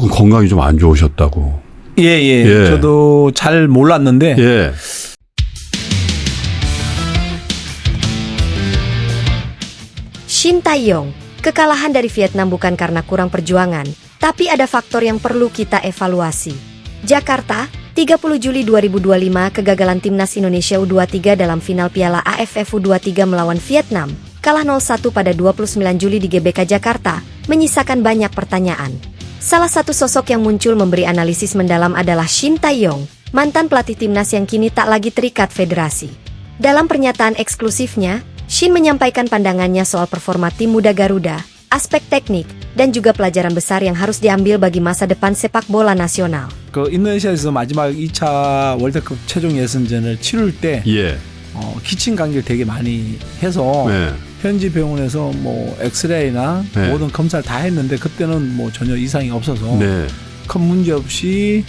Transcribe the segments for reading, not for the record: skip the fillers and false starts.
건강이 좀 안 좋으셨다고. 예. 저도 잘 몰랐는데. 예. Shin Tae-yong, kekalahan dari Vietnam bukan karena kurang perjuangan, tapi ada faktor yang perlu kita evaluasi. Jakarta, 30 Juli 2025, kegagalan timnas Indonesia U23 dalam final Piala AFF U23 melawan Vietnam, kalah 0-1 pada 29 Juli di GBK Jakarta, menyisakan banyak pertanyaan. Salah satu sosok yang muncul memberi analisis mendalam adalah Shin Tae-yong, mantan pelatih timnas yang kini tak lagi terikat federasi. Dalam pernyataan eksklusifnya, Shin menyampaikan pandangannya soal performa tim muda Garuda, aspek teknik, dan juga pelajaran besar yang harus diambil bagi masa depan sepak bola nasional. 인도네시아에서 마지막 2차 월드컵 최종 예선전을 치룰 때 예. 기침 감기를 되게 많이 해서 네. 현지 병원에서 뭐 엑스레이나 네. 모든 검사를 다 했는데 그때는 뭐 전혀 이상이 없어서 네. 큰 문제 없이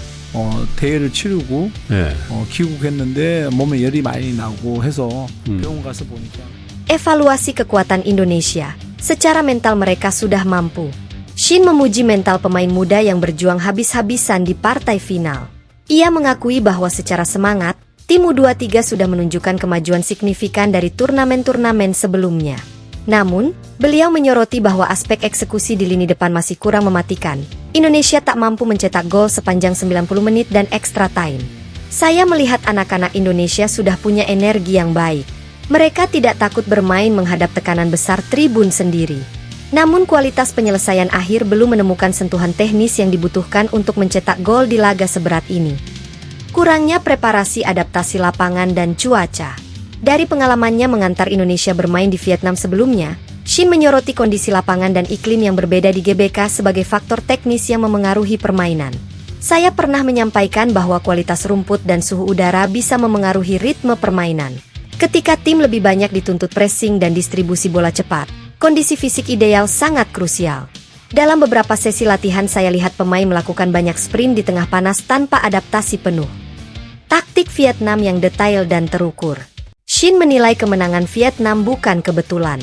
대회를 치르고 네. 귀국했는데 몸에 열이 많이 나고 해서 병원 가서 보니까 Evaluasi kekuatan Indonesia. Secara mental mereka sudah mampu. Shin memuji mental pemain muda yang berjuang habis-habisan di partai final. Ia mengakui bahwa secara semangat, tim U23 sudah menunjukkan kemajuan signifikan dari turnamen-turnamen sebelumnya. Namun, beliau menyoroti bahwa aspek eksekusi di lini depan masih kurang mematikan. Indonesia tak mampu mencetak gol sepanjang 90 menit dan extra time. Saya melihat anak-anak Indonesia sudah punya energi yang baik. Mereka tidak takut bermain menghadap tekanan besar tribun sendiri. Namun kualitas penyelesaian akhir belum menemukan sentuhan teknis yang dibutuhkan untuk mencetak gol di laga seberat ini. Kurangnya preparasi adaptasi lapangan dan cuaca. Dari pengalamannya mengantar Indonesia bermain di Vietnam sebelumnya, Shin menyoroti kondisi lapangan dan iklim yang berbeda di GBK sebagai faktor teknis yang memengaruhi permainan. Saya pernah menyampaikan bahwa kualitas rumput dan suhu udara bisa memengaruhi ritme permainan. Ketika tim lebih banyak dituntut pressing dan distribusi bola cepat, kondisi fisik ideal sangat krusial. Dalam beberapa sesi latihan saya lihat pemain melakukan banyak sprint di tengah panas tanpa adaptasi penuh. Taktik Vietnam yang detail dan terukur. Shin menilai kemenangan Vietnam bukan kebetulan.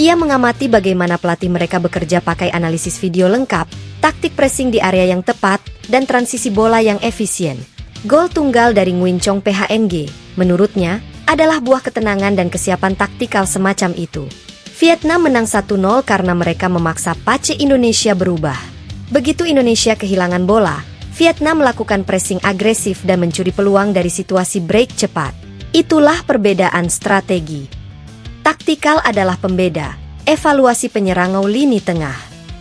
Ia mengamati bagaimana pelatih mereka bekerja pakai analisis video lengkap, taktik pressing di area yang tepat, dan transisi bola yang efisien. Gol tunggal dari Nguyen Chong PHNG, menurutnya, adalah buah ketenangan dan kesiapan taktikal semacam itu. Vietnam menang 1-0 karena mereka memaksa pace Indonesia berubah. Begitu Indonesia kehilangan bola, Vietnam melakukan pressing agresif dan mencuri peluang dari situasi break cepat. Itulah perbedaan strategi. Taktikal adalah pembeda, evaluasi penyerang lini tengah.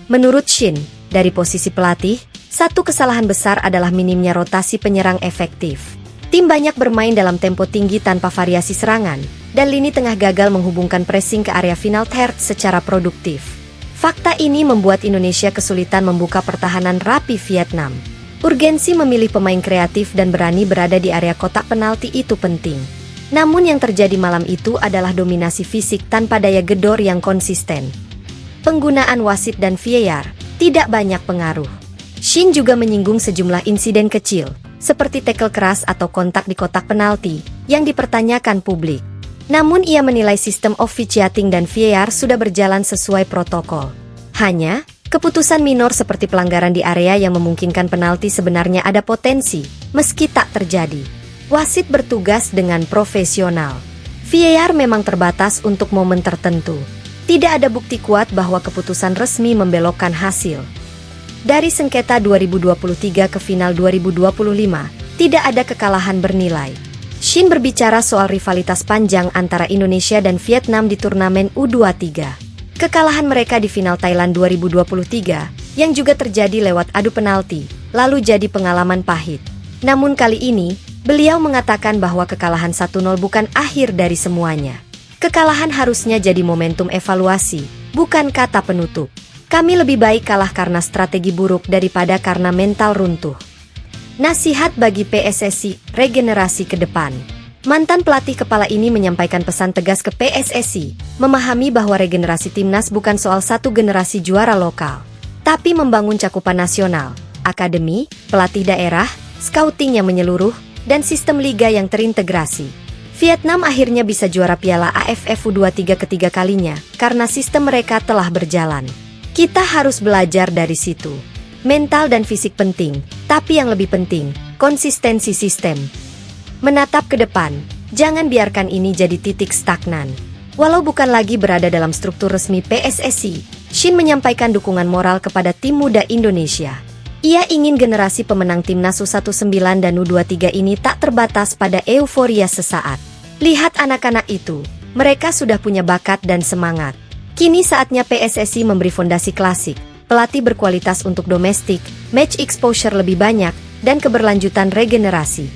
Menurut Shin, dari posisi pelatih, satu kesalahan besar adalah minimnya rotasi penyerang efektif. Tim banyak bermain dalam tempo tinggi tanpa variasi serangan, dan lini tengah gagal menghubungkan pressing ke area final third secara produktif. Fakta ini membuat Indonesia kesulitan membuka pertahanan rapi Vietnam. Urgensi memilih pemain kreatif dan berani berada di area kotak penalti itu penting. Namun yang terjadi malam itu adalah dominasi fisik tanpa daya gedor yang konsisten. Penggunaan wasit dan VAR tidak banyak pengaruh. Shin juga menyinggung sejumlah insiden kecil, seperti tackle keras atau kontak di kotak penalti, yang dipertanyakan publik. Namun ia menilai sistem officiating dan VAR sudah berjalan sesuai protokol. Hanya, keputusan minor seperti pelanggaran di area yang memungkinkan penalti sebenarnya ada potensi, meski tak terjadi. Wasit bertugas dengan profesional. VAR memang terbatas untuk momen tertentu. Tidak ada bukti kuat bahwa keputusan resmi membelokkan hasil. Dari sengketa 2023 ke final 2025, tidak ada kekalahan bernilai. Shin berbicara soal rivalitas panjang antara Indonesia dan Vietnam di turnamen U23. Kekalahan mereka di final Thailand 2023, yang juga terjadi lewat adu penalti, lalu jadi pengalaman pahit. Namun kali ini, beliau mengatakan bahwa kekalahan 1-0 bukan akhir dari semuanya. Kekalahan harusnya jadi momentum evaluasi, bukan kata penutup. Kami lebih baik kalah karena strategi buruk daripada karena mental runtuh. Nasihat bagi PSSI, regenerasi ke depan. Mantan pelatih kepala ini menyampaikan pesan tegas ke PSSI, memahami bahwa regenerasi timnas bukan soal satu generasi juara lokal, tapi membangun cakupan nasional, akademi, pelatih daerah, scouting yang menyeluruh, dan sistem liga yang terintegrasi. Vietnam akhirnya bisa juara Piala AFF U23 ketiga kalinya, karena sistem mereka telah berjalan. Kita harus belajar dari situ. Mental dan fisik penting, tapi yang lebih penting, konsistensi sistem. Menatap ke depan, jangan biarkan ini jadi titik stagnan. Walau bukan lagi berada dalam struktur resmi PSSI, Shin menyampaikan dukungan moral kepada tim muda Indonesia. Ia ingin generasi pemenang timnas U19 dan U23 ini tak terbatas pada euforia sesaat. Lihat anak-anak itu, mereka sudah punya bakat dan semangat. Kini saatnya PSSI memberi fondasi klasik, pelatih berkualitas untuk domestik, match exposure lebih banyak, dan keberlanjutan regenerasi.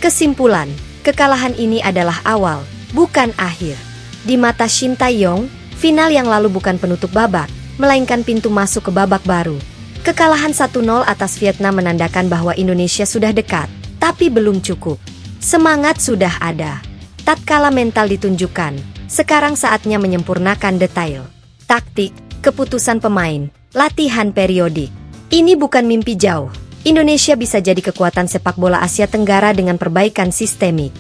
Kesimpulan, kekalahan ini adalah awal, bukan akhir. Di mata Shin Tae-yong, final yang lalu bukan penutup babak, melainkan pintu masuk ke babak baru. Kekalahan 1-0 atas Vietnam menandakan bahwa Indonesia sudah dekat, tapi belum cukup. Semangat sudah ada. Tatkala mental ditunjukkan, sekarang saatnya menyempurnakan detail. Taktik, keputusan pemain, latihan periodik. Ini bukan mimpi jauh. Indonesia bisa jadi kekuatan sepak bola Asia Tenggara dengan perbaikan sistemik.